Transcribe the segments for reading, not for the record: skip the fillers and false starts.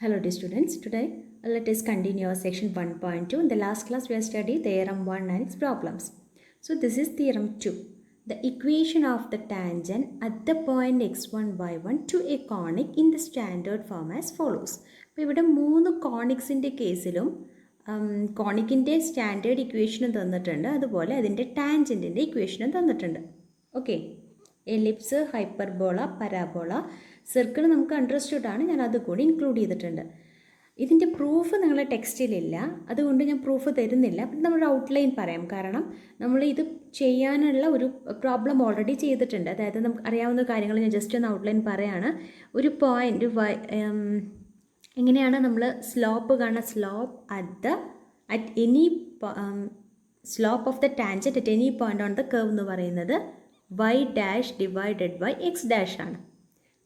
Hello dear students, today let us continue our section 1.2. In the last class we have studied theorem 1 and its problems. So this is theorem 2. The equation of the tangent at the point x1, y1 to a conic in the standard form as follows. അപ്പോൾ ഇവിടെ മൂന്ന് കോണിക്സിൻ്റെ കേസിലും കോണിക്കിൻ്റെ standard ഇക്വേഷനും തന്നിട്ടുണ്ട്, അതുപോലെ അതിൻ്റെ ടാൻജൻറ്റിൻ്റെ ഇക്വേഷനും തന്നിട്ടുണ്ട്. Okay, ellipse, hyperbola, parabola, circle നമുക്ക് അണ്ടർസ്റ്റുഡ് ആണ്, ഞാൻ അത് കൂടി ഇൻക്ലൂഡ് ചെയ്തിട്ടുണ്ട്. ഇതിൻ്റെ പ്രൂഫ് നിങ്ങളുടെ ടെക്സ്റ്റിലില്ല, അതുകൊണ്ട് ഞാൻ പ്രൂഫ് തരുന്നില്ല. അപ്പം നമ്മുടെ ഔട്ട്ലൈൻ പറയാം, കാരണം നമ്മൾ ഇത് ചെയ്യാനുള്ള ഒരു പ്രോബ്ലം ഓൾറെഡി ചെയ്തിട്ടുണ്ട്. അതായത് നമുക്ക് അറിയാവുന്ന കാര്യങ്ങൾ ഞാൻ ജസ്റ്റ് ഒന്ന് ഔട്ട്ലൈൻ പറയാണ്. ഒരു പോയിൻ്റ് എങ്ങനെയാണ് നമ്മൾ സ്ലോപ്പ് കാണുക, slope at any slope of the tangent at any point on the curve എന്ന് പറയുന്നത് y dash divided by X dash ആണ്.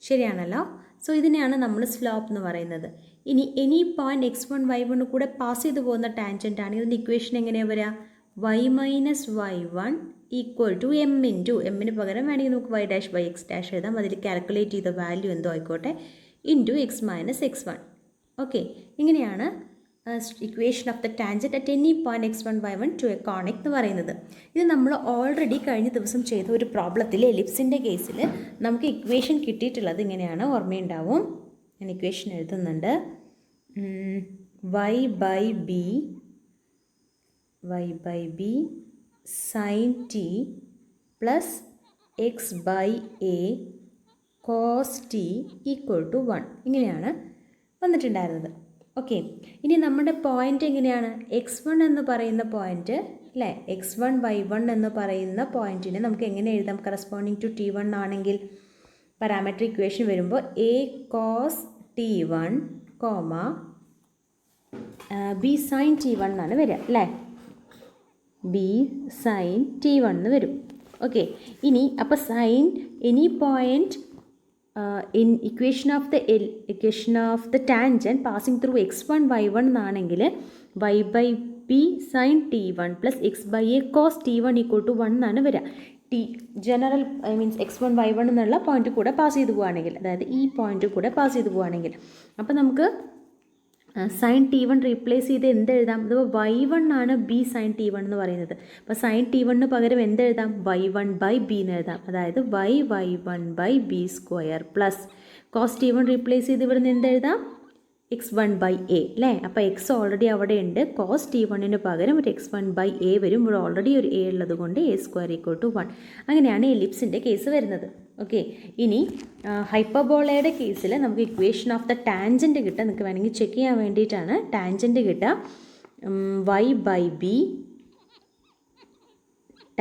ശരിയാണല്ലോ. സോ ഇതിനെയാണ് നമ്മൾ സ്ലോപ്പ് എന്ന് പറയുന്നത്. ഇനി എനി പോയിൻറ്റ് x1 y1 കൂടെ പാസ് ചെയ്ത് പോകുന്ന ടാൻജൻ്റ് ആണ്. ഇതിൻ്റെ ഇക്വേഷൻ എങ്ങനെയാണ് വരിക? y minus y1 equal to M into എമ്മിന് പകരം വേണമെങ്കിൽ നമുക്ക് y dash by X dash എഴുതാം. അതിൽ കാൽക്കുലേറ്റ് ചെയ്ത വാല്യൂ എന്തോ ആയിക്കോട്ടെ, into X minus x1. Okay, ഇങ്ങനെയാണ് equation of the tangent at any point x1 y1 to a conic എന്ന് പറയുന്നത്. ഇത് നമ്മൾ ഓൾറെഡി കഴിഞ്ഞ ദിവസം ചെയ്ത ഒരു പ്രോബ്ലത്തിൽ എലിപ്സിൻ്റെ കേസിൽ നമുക്ക് ഇക്വേഷൻ കിട്ടിയിട്ടുള്ളത് ഇങ്ങനെയാണ്, ഓർമ്മയുണ്ടാവും. ഞാൻ ഇക്വേഷൻ എഴുതുന്നുണ്ട്. y by b sine t plus x by a cos t equal to 1, ഇങ്ങനെയാണ് വന്നിട്ടുണ്ടായിരുന്നത്. ഓക്കെ, ഇനി നമ്മുടെ പോയിൻ്റ് എങ്ങനെയാണ്? x1 എന്ന് പറയുന്ന പോയിൻ്റ് അല്ലേ, x1 y1 എന്ന് പറയുന്ന പോയിൻറ്റിനെ നമുക്ക് എങ്ങനെ എഴുതാം? കറസ്പോണ്ടിങ് ടു t1 ആണെങ്കിൽ പാരാമെട്രിക് ഇക്വേഷൻ വരുമ്പോൾ a cos t1 comma b sine t1 എന്നാണ് വരിക അല്ലേ, b സൈൻ t1 എന്ന് വരും. ഓക്കെ, ഇനി അപ്പോൾ sign any point in equation of the tangent passing through x1 y1 എന്നാണെങ്കിൽ y by b sine t1 plus x by a cos t1 equal to 1 എന്നാണ് വരിക. ജനറൽ മീൻസ് x1 y1 എന്നുള്ള point കൂടെ pass ചെയ്ത് പോവുകയാണെങ്കിൽ, അതായത് ഈ point കൂടെ പാസ് ചെയ്ത് പോവുകയാണെങ്കിൽ, അപ്പോൾ നമുക്ക് സൈൻ t1 റീപ്ലേസ് ചെയ്ത് എന്തെഴുതാം? ഇത് y1 ആണ് b സൈൻ t1 എന്ന് പറയുന്നത്. അപ്പോൾ സൈൻ t1 പകരം എന്തെഴുതാം? y1 ബൈ ബി എന്ന് എഴുതാം. അതായത് y1 by b square plus cos t1 replace ചെയ്ത് ഇവിടുന്ന് എന്തെഴുതാം? x1 ബൈ എ അല്ലേ. അപ്പോൾ എക്സ് ഓൾറെഡി അവിടെ ഉണ്ട്, കോസ് t1 പകരം ഒരു x1 ബൈ എ വരും. ഇവിടെ ഓൾറെഡി ഒരു എ ഉള്ളത് കൊണ്ട് എ സ്ക്വയർ ഈക്വൽ ടു 1. അങ്ങനെയാണ് എലിപ്സിൻ്റെ കേസ് വരുന്നത്. ഓക്കെ, ഇനി ഹൈപ്പർബോളയുടെ കേസിൽ നമുക്ക് ഇക്വേഷൻ ഓഫ് ദ ടാൻജൻറ്റ് കിട്ടുക. നിങ്ങൾക്ക് വേണമെങ്കിൽ ചെക്ക് ചെയ്യാൻ വേണ്ടിയിട്ടാണ് ടാൻജൻറ്റ് കിട്ടുക. y by b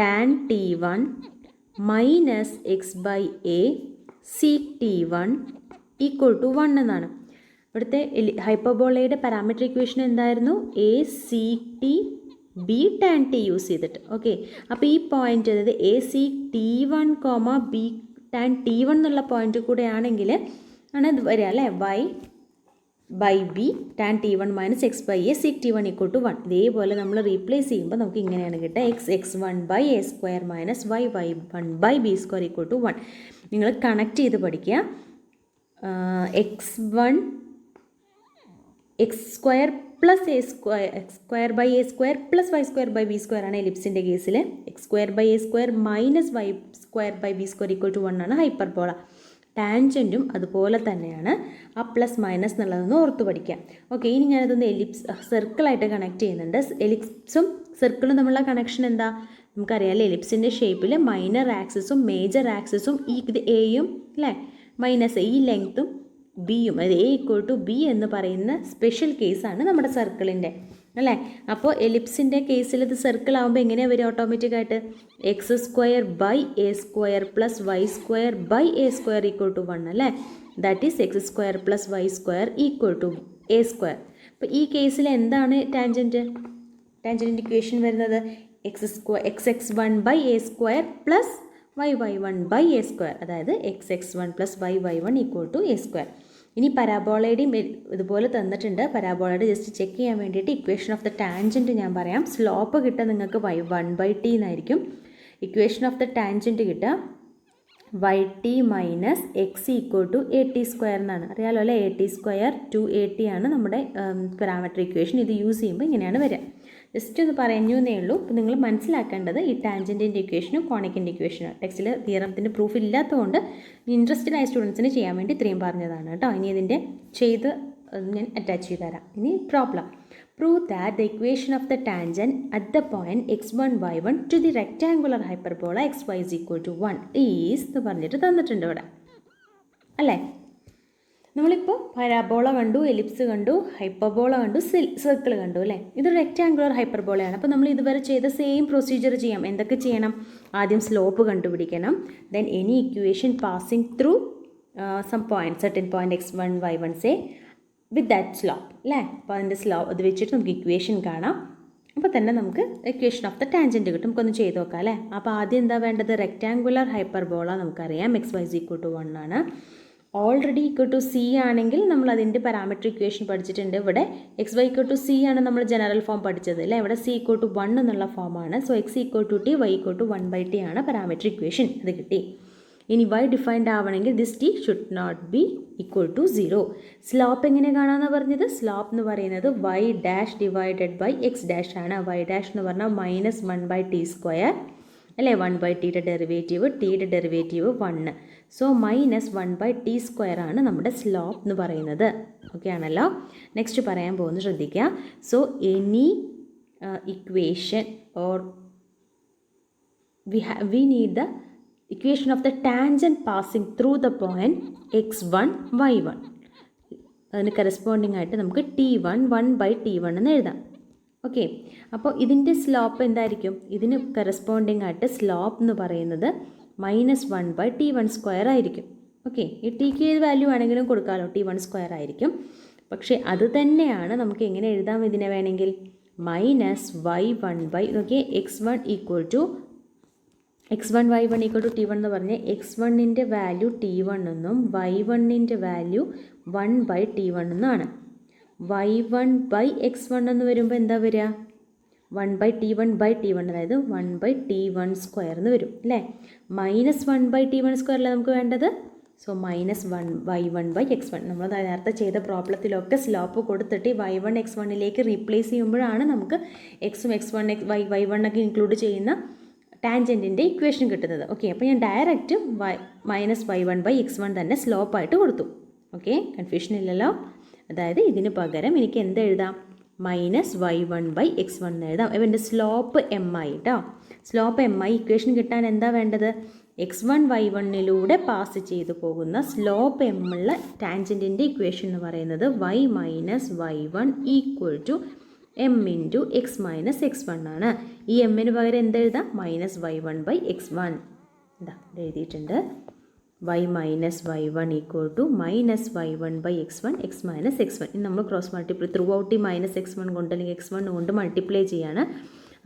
tan t1 minus x by a sec t1 equal to 1 എന്നാണ്. ഇവിടുത്തെ ഹൈപ്പർബോളയുടെ പാരാമെട്രിക് ഇക്വേഷൻ എന്തായിരുന്നു? A sec t b tan t use ചെയ്തിട്ട്. ഓക്കെ, അപ്പോൾ ഈ പോയിന്റ് അതായത് a sec t1 comma b tan t1 എന്നുള്ള point കൂടെ ആണെങ്കിൽ ആണ് ഇത് വരിക അല്ലേ, y by b tan t1 minus x by a sec t1 equal to 1. ഇതേപോലെ നമ്മൾ റീപ്ലേസ് ചെയ്യുമ്പോൾ നമുക്ക് ഇങ്ങനെയാണ് കിട്ടുക, x1 by a square minus y1 by b square equal to 1. നിങ്ങൾ കണക്ട് ചെയ്ത് പഠിക്കുക. X square plus a square by a square plus y square by b square ആണ് എലിപ്സിൻ്റെ കേസിൽ. X square by a square minus y square by b square equal to 1 ആണ് hyperbola. ടാൻജൻറ്റും അതുപോലെ തന്നെയാണ്, ആ പ്ലസ് മൈനസ് എന്നുള്ളതൊന്ന് ഓർത്ത് പഠിക്കാം. ഓക്കെ, ഇനി ഞാനതൊന്ന് സർക്കിളായിട്ട് കണക്ട് ചെയ്യുന്നുണ്ട്. എലിപ്സും സർക്കിളും തമ്മിലുള്ള കണക്ഷൻ എന്താ നമുക്കറിയാമല്ലോ. എലിപ്സിൻ്റെ ഷേപ്പിൽ മൈനർ ആക്സിസും മേജർ ആക്സിസും ഇത് എയും അല്ലേ, മൈനസ് ഈ ലെങ്ത്തും ബിയും, അത് എ ഈക്വൽ ടു ബി എന്ന് പറയുന്ന സ്പെഷ്യൽ കേസാണ് നമ്മുടെ സർക്കിളിൻ്റെ അല്ലേ. അപ്പോൾ എലിപ്സിൻ്റെ കേസിൽ ഇത് സർക്കിൾ ആകുമ്പോൾ എങ്ങനെയാണ് വരിക? ഓട്ടോമാറ്റിക്കായിട്ട് x square by a square plus y square by a square equal to 1 അല്ലേ. That is x square plus y square equal to a square. അപ്പോൾ ഈ കേസിൽ എന്താണ് ടാൻജൻറ്റിൻ്റെ ഇക്വേഷൻ വരുന്നത്? x1 by a square plus y1 by a square, അതായത് x1 plus y1 equal to a square. ഇനി പരാബോളയുടെയും ഇതുപോലെ തന്നിട്ടുണ്ട്. പരാബോളയുടെ ജസ്റ്റ് ചെക്ക് ചെയ്യാൻ വേണ്ടിയിട്ട് ഇക്വേഷൻ ഓഫ് ദ ടാൻജൻറ്റ് ഞാൻ പറയാം. സ്ലോപ്പ് കിട്ടുക നിങ്ങൾക്ക് y1 ബൈ ടി എന്നായിരിക്കും. ഇക്വേഷൻ ഓഫ് ദ ടാൻജൻറ്റ് കിട്ടുക y t minus x equal to a t square എന്നാണ്. അറിയാലോ അല്ലേ, എ ടി സ്ക്വയർ 2at ആണ് നമ്മുടെ പാരാമെട്രിക് ഇക്വേഷൻ. ഇത് യൂസ് ചെയ്യുമ്പോൾ ഇങ്ങനെയാണ് വരിക. ജസ്റ്റ് ഒന്ന് പറഞ്ഞു എന്നേ ഉള്ളൂ. അപ്പോൾ നിങ്ങൾ മനസ്സിലാക്കേണ്ടത് ഈ ടാൻജൻറ്റിൻ്റെ ഇക്വേഷനും കോണിക്കിൻ്റെ ഇക്വേഷനും. ടെക്സ്റ്റിൽ തിയറത്തിൻ്റെ പ്രൂഫ് ഇല്ലാത്തതുകൊണ്ട് ഇൻട്രസ്റ്റഡ് ആയ സ്റ്റുഡൻസിന് ചെയ്യാൻ വേണ്ടി ഇത്രയും പറഞ്ഞതാണ് കേട്ടോ. ഇനി ഇതിൻ്റെ ചെയ്ത് ഞാൻ അറ്റാച്ച് ചെയ്ത് തരാം. ഇനി problem. Prove that the equation of the tangent at the point x1 y1 to the rectangular hyperbola xy is equal to 1 is എന്ന് പറഞ്ഞിട്ട് തന്നിട്ടുണ്ട് ഇവിടെ അല്ലേ. നമ്മളിപ്പോൾ പരാബോള കണ്ടു, എലിപ്സ് കണ്ടു, ഹൈപ്പർബോള കണ്ടു, സർക്കിൾ കണ്ടു അല്ലേ. ഇതൊരു റെക്റ്റാങ്കുലർ ഹൈപ്പർബോളയാണ്. അപ്പോൾ നമ്മൾ ഇതുവരെ ചെയ്ത സെയിം പ്രൊസീജിയർ ചെയ്യാം. എന്തൊക്കെ ചെയ്യണം? ആദ്യം സ്ലോപ്പ് കണ്ടുപിടിക്കണം. Then any equation passing through some point, certain point x1 y1 say with that slope അല്ലേ. അപ്പോൾ അതിൻ്റെ അത് വെച്ചിട്ട് നമുക്ക് ഇക്വേഷൻ കാണാം. അപ്പോൾ തന്നെ നമുക്ക് ഇക്വേഷൻ ഓഫ് ദ ടാൻജൻറ്റ് കിട്ടും. നമുക്കൊന്ന് ചെയ്ത് നോക്കാം അല്ലേ. അപ്പോൾ ആദ്യം എന്താ വേണ്ടത്? റെക്റ്റാങ്കുലർ ഹൈപ്പർബോള നമുക്കറിയാം xy = 1 ആണ്. ഓൾറെഡി =c ആണെങ്കിൽ നമ്മൾ അതിൻ്റെ പാരാമെട്രിക് ഇക്വേഷൻ പഠിച്ചിട്ടുണ്ട്. ഇവിടെ xy =c ആണ് നമ്മൾ ജനറൽ ഫോം പഠിച്ചത് അല്ലേ. ഇവിടെ c = 1 എന്നുള്ള ഫോമാണ്. So x = t, y = 1/t ആണ് പാരാമെട്രിക് ഇക്വേഷൻ. അത് കിട്ടി. ഇനി y ഡിഫൈൻഡ് ആവണമെങ്കിൽ this t should not be equal to 0. Slope എങ്ങനെ കാണാമെന്ന് പറഞ്ഞത്? സ്ലോപ്പ് എന്ന് പറയുന്നത് y dash divided by X dash ആണ്. y ഡാഷ് എന്ന് പറഞ്ഞാൽ -1/t² അല്ലേ. 1/tയുടെ ഡെറിവേറ്റീവ്, ടിയുടെ ഡെറിവേറ്റീവ് 1. സോ -1/t² ആണ് നമ്മുടെ സ്ലോപ്പ് എന്ന് പറയുന്നത്. ഓക്കെ ആണല്ലോ. നെക്സ്റ്റ് പറയാൻ പോകുന്നത് ശ്രദ്ധിക്കുക. So any equation or we need the equation of the tangent passing through the point x1 y1. അതിന് കറസ്പോണ്ടിങ് ആയിട്ട് നമുക്ക് t1 1/t1 എന്ന് എഴുതാം. ഓക്കെ. അപ്പോൾ ഇതിൻ്റെ സ്ലോപ്പ് എന്തായിരിക്കും? ഇതിന് കറസ്പോണ്ടിങ് ആയിട്ട് സ്ലോപ്പ് എന്ന് പറയുന്നത് -1/t1² ആയിരിക്കും. ഓക്കെ. ഈ ടിക്ക് ഏത് വാല്യൂ ആണെങ്കിലും കൊടുക്കാമല്ലോ, t1² ആയിരിക്കും. പക്ഷേ അത് തന്നെയാണ് നമുക്ക് എങ്ങനെ എഴുതാം ഇതിനെ വേണമെങ്കിൽ? -y1/ നോക്കിയേ, x1 y1 = t1 എന്ന് പറഞ്ഞ് x1ൻ്റെ വാല്യൂ t1 എന്നും y1ൻ്റെ വാല്യൂ 1/t1 എന്നാണ്. y1/x1 എന്ന് വരുമ്പോൾ എന്താ വരിക? 1/t1/t1, അതായത് 1/t1² എന്ന് വരും അല്ലേ. -1/t1² അല്ലേ നമുക്ക് വേണ്ടത്. So -1y1/x1. നമ്മൾ നേരത്തെ ചെയ്ത പ്രോബ്ലത്തിലൊക്കെ സ്ലോപ്പ് കൊടുത്തിട്ട് y1 x1ലേക്ക് റീപ്ലേസ് ചെയ്യുമ്പോഴാണ് നമുക്ക് എക്സും x1 y1 ഒക്കെ ഇൻക്ലൂഡ് ചെയ്യുന്ന ടാൻജൻറ്റിൻ്റെ ഇക്വേഷൻ കിട്ടുന്നത്. ഓക്കെ. അപ്പോൾ ഞാൻ ഡയറക്റ്റ് -y1/x1 തന്നെ സ്ലോപ്പായിട്ട് കൊടുത്തു. ഓക്കെ, കൺഫ്യൂഷൻ ഇല്ലല്ലോ. അതായത് ഇതിന് പകരം എനിക്ക് എന്ത് എഴുതാം? -y1/x1 എന്ന് എഴുതാം. അപ്പോൾ എൻ്റെ സ്ലോപ്പ് m ആയി കേട്ടോ. സ്ലോപ്പ് m ആയി. ഇക്വേഷൻ കിട്ടാൻ എന്താ വേണ്ടത്? x1 y1ലൂടെ പാസ് ചെയ്തു പോകുന്ന സ്ലോപ്പ് m ഉള്ള ടാൻജൻറ്റിൻ്റെ ഇക്വേഷൻ എന്ന് പറയുന്നത് y - y1 = m × x - x1 ആണ്. ഈ എമ്മിന് പകരം എന്തെഴുതാം? -y1/x1. എന്താ എഴുതിയിട്ടുണ്ട്. y - y1 = -y1/x1 x - x1. ഇനി നമ്മൾ ക്രോസ് മൾട്ടിപ്ലൈ ത്രൂ ഔട്ട് ഈ -x1 കൊണ്ട് അല്ലെങ്കിൽ x1 കൊണ്ട് മൾട്ടിപ്ലൈ ചെയ്യാണ്.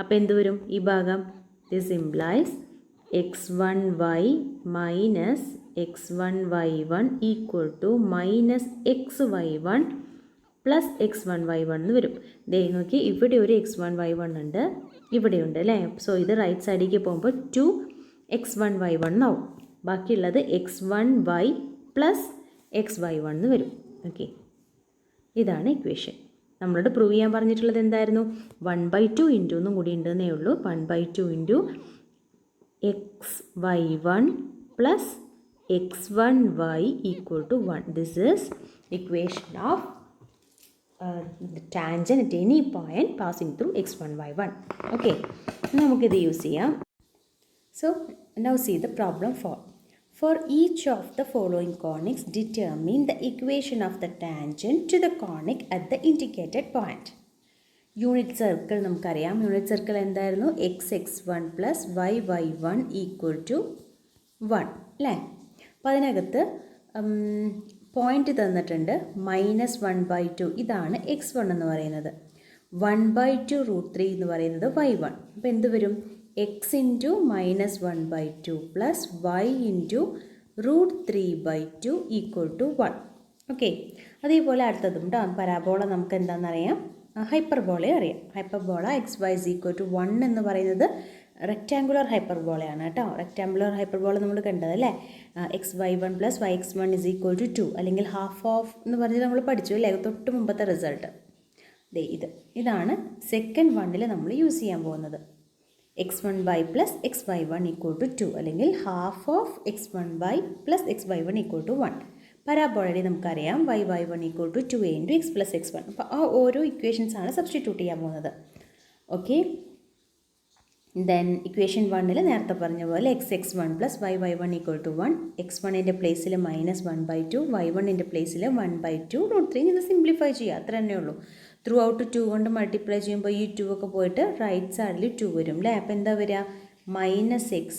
അപ്പോൾ എന്ത് വരും ഈ ഭാഗം? This implies x1y - x1y1 = -xy1 plus x1y1 എന്ന് വരും. ദേ നോക്കി, ഇവിടെ ഒരു x1y1 ഉണ്ട്, ഇവിടെയുണ്ട് അല്ലേ. സോ ഇത് റൈറ്റ് സൈഡിലേക്ക് പോകുമ്പോൾ 2x1y1 ആവും. ബാക്കിയുള്ളത് x1y പ്ലസ് xy1 എന്ന് വരും. ഓക്കെ, ഇതാണ് ഇക്വേഷൻ. നമ്മളോട് പ്രൂവ് ചെയ്യാൻ പറഞ്ഞിട്ടുള്ളത് എന്തായിരുന്നു? 1/2 ഇൻറ്റു എന്നും കൂടി ഉണ്ടെന്നേ ഉള്ളൂ. 1/2 × xy1 plus x1y = 1. This is equation of the tangent at any point passing through x1 y1. Okay, നമുക്കിത് യൂസ് ചെയ്യാം. So now see the problem 4. For each of the following conics, determine the equation of the tangent to the conic at the indicated point. Unit circle നമുക്കറിയാം. Unit circle എന്തായിരുന്നു? x(x1) plus y(y1) = 1 അല്ലേ. അപ്പോൾ അതിനകത്ത് point തന്നിട്ടുണ്ട് -1/2. ഇതാണ് x1 എന്ന് പറയുന്നത്. 1/2 √3 എന്ന് പറയുന്നത് y1. അപ്പോൾ എന്ത് വരും? x × -1/2 plus y × √3/2 = 1. ഓക്കെ, അതേപോലെ അടുത്തതും കേട്ടോ. പരാബോള നമുക്ക് എന്താണെന്നറിയാം, ഹൈപ്പർബോളയും അറിയാം. ഹൈപ്പർബോള xy = 1 എന്ന് പറയുന്നത് റെക്റ്റാങ്കുലർ ഹൈപ്പർബോളയാണ് കേട്ടോ. റെക്റ്റാങ്കുലർ ഹൈപ്പർബോള നമ്മൾ കണ്ടതല്ലേ, xy1 + yx1 = 2, അല്ലെങ്കിൽ ഹാഫ് ഓഫ് എന്ന് പറഞ്ഞ് നമ്മൾ പഠിച്ചു അല്ലേ തൊട്ട് മുമ്പത്തെ റിസൾട്ട്. ഇതാണ് സെക്കൻഡ് വണ്ണിൽ നമ്മൾ യൂസ് ചെയ്യാൻ പോകുന്നത്. x1y + xy1 = 2, അല്ലെങ്കിൽ ഹാഫ് ഓഫ് x1y + xy1 = 1. പരാബോളയിൽ നമുക്കറിയാം y1 = 2a × x + x1. അപ്പോൾ ആ ഓരോ ഇക്വേഷൻസാണ് സബ്സ്റ്റിറ്റ്യൂട്ട് ചെയ്യാൻ പോകുന്നത്. ഓക്കെ, ദെൻ ഇക്വേഷൻ 1 നേരത്തെ പറഞ്ഞ പോലെ x(x1) + y(y1) = 1, x1ൻ്റെ പ്ലേസിൽ -1/2, y1ൻ്റെ പ്ലേസിൽ 1/2 √3. ഇത് സിംപ്ലിഫൈ ചെയ്യുക, അത്ര തന്നെ ഉള്ളൂ. ത്രൂ ഔട്ട് 2 കൊണ്ട് മൾട്ടിപ്ലൈ ചെയ്യുമ്പോൾ ഈ 2 ഒക്കെ പോയിട്ട് റൈറ്റ് സൈഡിൽ 2 വരും അല്ലേ. അപ്പോൾ എന്താ വരിക, -x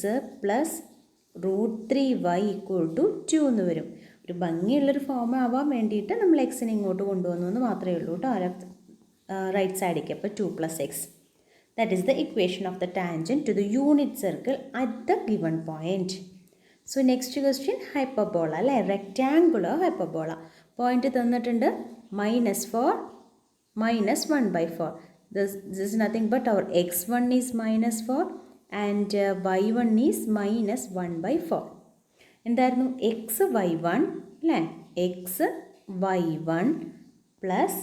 + √3y = 2 എന്ന് വരും. ഒരു ഭംഗിയുള്ളൊരു ഫോം ആവാൻ വേണ്ടിയിട്ട് നമ്മൾ എക്സിനെ ഇങ്ങോട്ട് കൊണ്ടുവന്നു എന്ന് മാത്രമേ ഉള്ളൂ കേട്ടോ, റൈറ്റ് സൈഡിലേക്ക്. അപ്പോൾ 2 + x. That is the equation of the tangent to the unit circle at the given point. So next question, hyperbola അല്ലേ, rectangular hyperbola. പോയിന്റ് തന്നിട്ടുണ്ട് -4 -1/4. This is nothing but our x1 is -4 and y1 is -1/4. എന്തായിരുന്നു, xy1 അല്ലേ, xy1 plus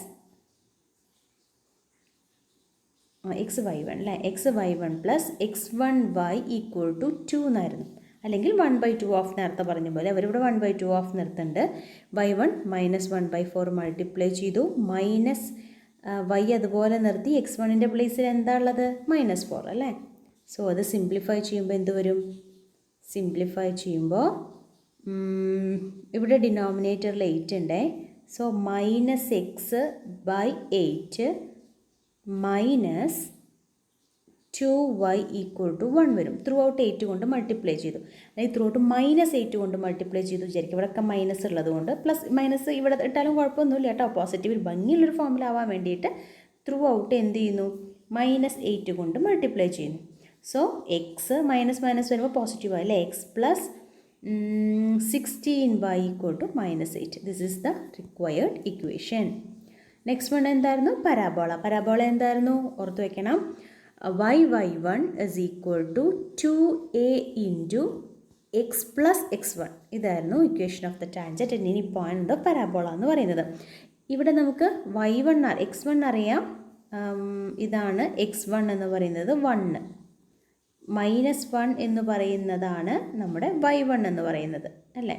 xy1 അല്ലേ, xy1 plus x1y = 2 എന്നായിരുന്നു. അല്ലെങ്കിൽ 1/2 of നേരത്തെ പറഞ്ഞ പോലെ അവരിവിടെ 1/2 ഓഫ് നിർത്തുന്നുണ്ട്. y1 -1/4 മൾട്ടിപ്ലൈ ചെയ്തു, മൈനസ് y അതുപോലെ നിർത്തി, x1ൻ്റെ പ്ലേസിൽ എന്താ ഉള്ളത്, -4 അല്ലേ. സോ അത് സിംപ്ലിഫൈ ചെയ്യുമ്പോൾ എന്ത് വരും, സിംപ്ലിഫൈ ചെയ്യുമ്പോൾ ഇവിടെ ഡിനോമിനേറ്ററിൽ 8 ഉണ്ട്. സോ -x/8 -2y = 1 വരും. ത്രൂ ഔട്ട് 8 കൊണ്ട് മൾട്ടിപ്ലൈ ചെയ്തു, അതായത് ത്രൂ ഔട്ട് -8 കൊണ്ട് മൾട്ടിപ്ലൈ ചെയ്തു വിചാരിക്കും. ഇവിടെയൊക്കെ മൈനസ് ഉള്ളത് കൊണ്ട് പ്ലസ് മൈനസ് ഇവിടെ ഇട്ടാലും കുഴപ്പമൊന്നുമില്ല കേട്ടോ. പോസിറ്റീവ് ഭംഗിയുള്ളൊരു ഫോമിലാവാൻ വേണ്ടിയിട്ട് ത്രൂ ഔട്ട് എന്ത് ചെയ്യുന്നു, -8 കൊണ്ട് മൾട്ടിപ്ലൈ ചെയ്യുന്നു. സോ എക്സ് മൈനസ് വരുമ്പോൾ പോസിറ്റീവ് ആയില്ലേ, x + 16y = -8. This is the required equation. Next one എന്തായിരുന്നു, പരാബോള. പരാബോള എന്തായിരുന്നു, ഓർത്ത് വയ്ക്കണം, y1 = 2a × x + x1. ഇതായിരുന്നു equation of the tangent and any point of parabola എന്ന് പറയുന്നത്. ഇവിടെ നമുക്ക് x1 അറിയാം, ഇതാണ് x1 എന്ന് പറയുന്നത് 1, -1 എന്ന് പറയുന്നതാണ് നമ്മുടെ y1 എന്ന് പറയുന്നത് അല്ലേ.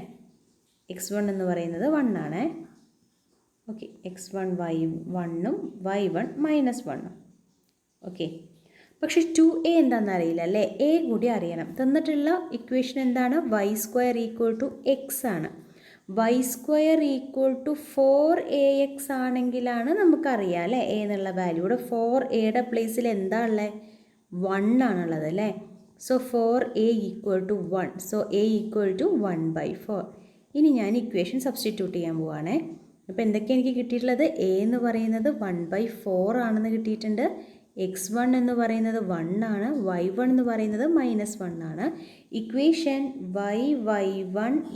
x1 എന്ന് പറയുന്നത് 1 ആണ്. Okay, x1 y1ഉം y1 -1ഉം. ഓക്കെ, പക്ഷെ 2a എന്താണെന്ന് അറിയില്ല അല്ലേ, a കൂടി അറിയണം. തന്നിട്ടുള്ള ഇക്വേഷൻ എന്താണ്, y² = x ആണ്. y² = 4ax ആണെങ്കിലാണ് നമുക്കറിയാം അല്ലേ a എന്നുള്ള വാല്യൂ. ഇവിടെ 4aയുടെ പ്ലേസിൽ എന്താ ഉള്ളത്, 1 ആണുള്ളത് അല്ലേ. So 4a = 1. So a = 1/4. ഇനി ഞാൻ ഇക്വേഷൻ സബ്സ്റ്റിറ്റ്യൂട്ട് ചെയ്യാൻ പോവുകയാണേ. അപ്പോൾ എന്തൊക്കെയാണ് എനിക്ക് കിട്ടിയിട്ടുള്ളത്, a എന്ന് പറയുന്നത് 1/4 ആണെന്ന് കിട്ടിയിട്ടുണ്ട്, x1 എന്ന് പറയുന്നത് 1 ആണ്, y1 എന്ന് പറയുന്നത് -1 ആണ്. Equation y1 =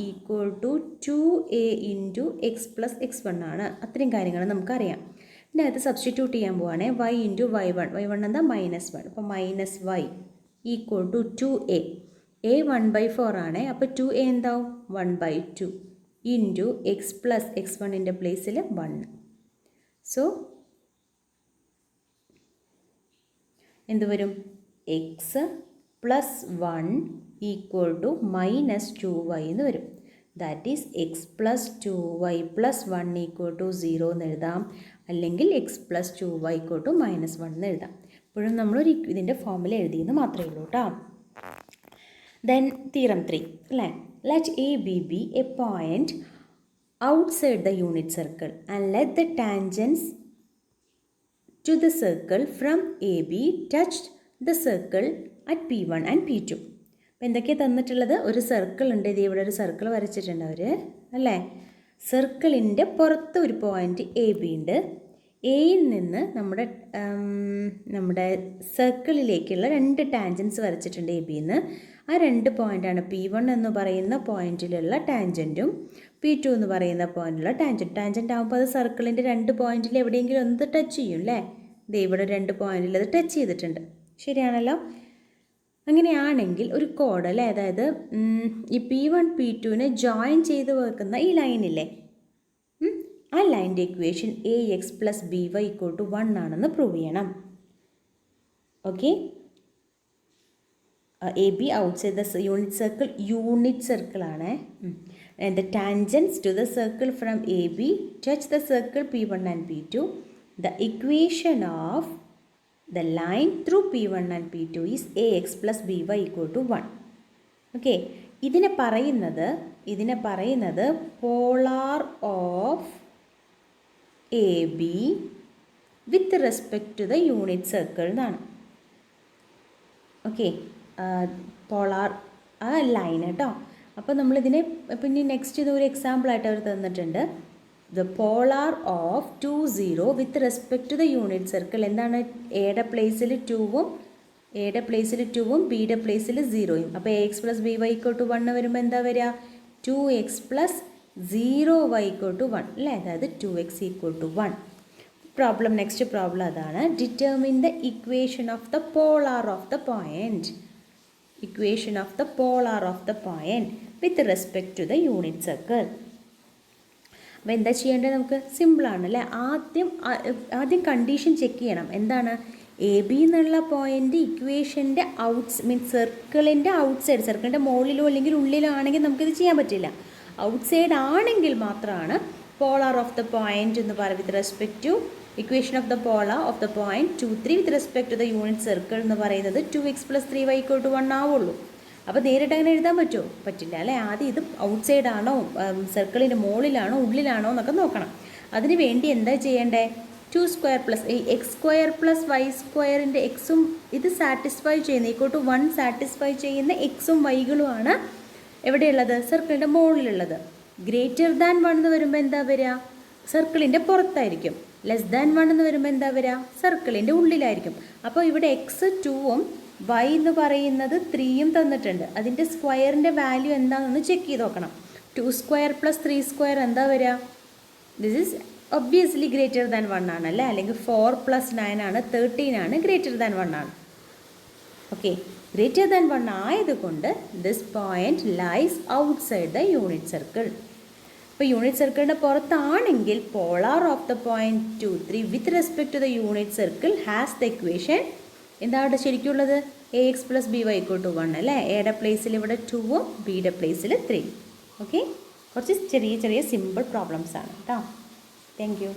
2a × x + x1 ആണ്. അത്രയും കാര്യങ്ങൾ നമുക്കറിയാം. ഇതിനകത്ത് സബ്സ്റ്റിറ്റ്യൂട്ട് ചെയ്യാൻ പോവുകയാണേ, y × y1 എന്താ, -1. അപ്പോൾ -y = 2a. a 1/4 ആണ്, അപ്പോൾ 2a എന്താവും, 1/2 × x + x1ൻ്റെ പ്ലേസിൽ 1. സോ എന്ത് വരും, x + 1 = -2y എന്ന് വരും. ദാറ്റ് ഈസ് x + 2y + 1 = 0 എന്ന് എഴുതാം, അല്ലെങ്കിൽ x + 2y = -1 എന്ന് എഴുതാം. ഇപ്പോഴും നമ്മളൊരു ഇതിൻ്റെ ഫോമിൽ എഴുതിയെന്ന് മാത്രമേ ഉള്ളൂ കേട്ടോ. ദെൻ തിയറം 3 അല്ലേ, let a be a point outside the unit circle and let the tangents to the circle from AB touch the circle at P1 and P2. അപ്പോൾ എന്തൊക്കെയാണ് തന്നിട്ടുള്ളത്, ഒരു സർക്കിൾ ഉണ്ട്, ഇത് ഇവിടെ ഒരു സർക്കിൾ വരച്ചിട്ടുണ്ട് അവർ അല്ലേ. സർക്കിളിൻ്റെ പുറത്ത് ഒരു പോയിന്റ് AB ഉണ്ട്. എയിൽ നിന്ന് നമ്മുടെ സർക്കിളിലേക്കുള്ള 2 ടാൻജൻസ് വരച്ചിട്ടുണ്ട് ABന്ന്. ആ 2 പോയിൻ്റാണ് P1 എന്ന് പറയുന്ന പോയിന്റിലുള്ള ടാൻജൻറ്റും P2 എന്ന് പറയുന്ന പോയിന്റിലുള്ള ടാൻജൻറ്റ് ആകുമ്പോൾ അത് സർക്കിളിൻ്റെ 2 പോയിന്റിൽ എവിടെയെങ്കിലും ഒന്ന് ടച്ച് ചെയ്യും അല്ലേ. ദേ ഇവിടെ 2 പോയിന്റിൽ അത് ടച്ച് ചെയ്തിട്ടുണ്ട്, ശരിയാണല്ലോ. അങ്ങനെയാണെങ്കിൽ ഒരു കോഡ് അല്ലേ, അതായത് ഈ P1 P2നെ ജോയിൻ ചെയ്ത് വെക്കുന്ന ഈ ലൈനില്ലേ, ആ ലൈൻ്റെ ഇക്വേഷൻ AX + BY = 1 ആണെന്ന് പ്രൂവ് ചെയ്യണം. Okay, AB outside the unit circle ആണ്. And the tangents to the circle from AB touch the circle P1 and P2. The equation of the line through P1 and P2 is AX + BY = 1. Okay, ഇതിനെ പറയുന്നത് polar of AB with respect to the unit circle എന്നാണ്. Okay, polar ആ line കേട്ടോ. അപ്പോൾ നമ്മളിതിനെ പിന്നെ next ഇതൊരു എക്സാമ്പിളായിട്ട് അവർ തന്നിട്ടുണ്ട്. The polar of 2 0 with respect to the unit circle എന്താണ്? എയുടെ പ്ലേസിൽ 2ഉം ബിയുടെ പ്ലേസിൽ 0യും. അപ്പോൾ AX + BY = 1 വരുമ്പോൾ എന്താ വരിക? 2x + 0y = 1 അല്ലേ, അതായത് 2x = 1. പ്രോബ്ലം, നെക്സ്റ്റ് പ്രോബ്ലം അതാണ്. Determine the equation of the polar of the point with respect to the unit circle. അപ്പോൾ എന്താ ചെയ്യേണ്ടത്? നമുക്ക് സിമ്പിളാണ് അല്ലേ. ആദ്യം കണ്ടീഷൻ ചെക്ക് ചെയ്യണം. എന്താണ്? AB എന്നുള്ള പോയിൻ്റ് ഇക്വേഷൻ്റെ സർക്കിളിൻ്റെ ഔട്ട്സൈഡ്, സർക്കിളിൻ്റെ മുകളിലോ അല്ലെങ്കിൽ ഉള്ളിലോ ആണെങ്കിൽ നമുക്കിത് ചെയ്യാൻ പറ്റില്ല. ഔട്ട്സൈഡ് ആണെങ്കിൽ മാത്രമാണ് പോളാർ ഓഫ് ദ പോയിൻ്റ് എന്ന് പറയുന്നത് with respect to equation of the polar of the point 2 3 with respect to the unit circle എന്ന് പറയുന്നത് 2x + 3y = 1 ആവുള്ളൂ. അപ്പോൾ നേരിട്ട് അങ്ങനെ എഴുതാൻ പറ്റുമോ? പറ്റില്ല അല്ലേ. ആദ്യം ഇത് ഔട്ട്സൈഡ് ആണോ, സർക്കിളിൻ്റെ മുകളിലാണോ ഉള്ളിലാണോ എന്നൊക്കെ നോക്കണം. അതിന് വേണ്ടി എന്താ ചെയ്യേണ്ടേ? 2² + x² + y² എക്സും ഇത് സാറ്റിസ്ഫൈ ചെയ്യുന്ന =1 സാറ്റിസ്ഫൈ ചെയ്യുന്ന എക്സും വൈകളുമാണ് എവിടെയുള്ളത്? സർക്കിളിൻ്റെ മുകളിലുള്ളത്. ഗ്രേറ്റർ ദാൻ 1 എന്ന് വരുമ്പോൾ എന്താ വരിക? സർക്കിളിൻ്റെ പുറത്തായിരിക്കും. ലെസ് ദാൻ 1 എന്ന് വരുമ്പോൾ എന്താ വരിക? സർക്കിളിൻ്റെ ഉള്ളിലായിരിക്കും. അപ്പോൾ ഇവിടെ x 2ഉം y എന്ന് പറയുന്നത് 3യും തന്നിട്ടുണ്ട്. അതിൻ്റെ സ്ക്വയറിൻ്റെ വാല്യൂ എന്താണെന്ന് ചെക്ക് ചെയ്ത് നോക്കണം. 2² + 3² എന്താ വരിക? This is obviously greater than 1 ആണ് അല്ലേ, അല്ലെങ്കിൽ 4 + 9 ആണ്, 13 ആണ്, ഗ്രേറ്റർ ദാൻ 1 ആണ്. ഓക്കെ, ഗ്രേറ്റർ ദാൻ 1 ആയതുകൊണ്ട് this point lies outside the unit circle. ഇപ്പോൾ യൂണിറ്റ് സർക്കിളിൻ്റെ പുറത്താണെങ്കിൽ polar of the point 2 3 with respect to the unit circle has the equation എന്താണ് ശരിക്കുള്ളത്? AX + BY = 1 അല്ലേ. എയുടെ പ്ലേസിൽ ഇവിടെ 2ഉം ബിയുടെ പ്ലേസിൽ 3. ഓക്കെ, കുറച്ച് ചെറിയ സിമ്പിൾ പ്രോബ്ലംസ് ആണ് കേട്ടോ. Thank you.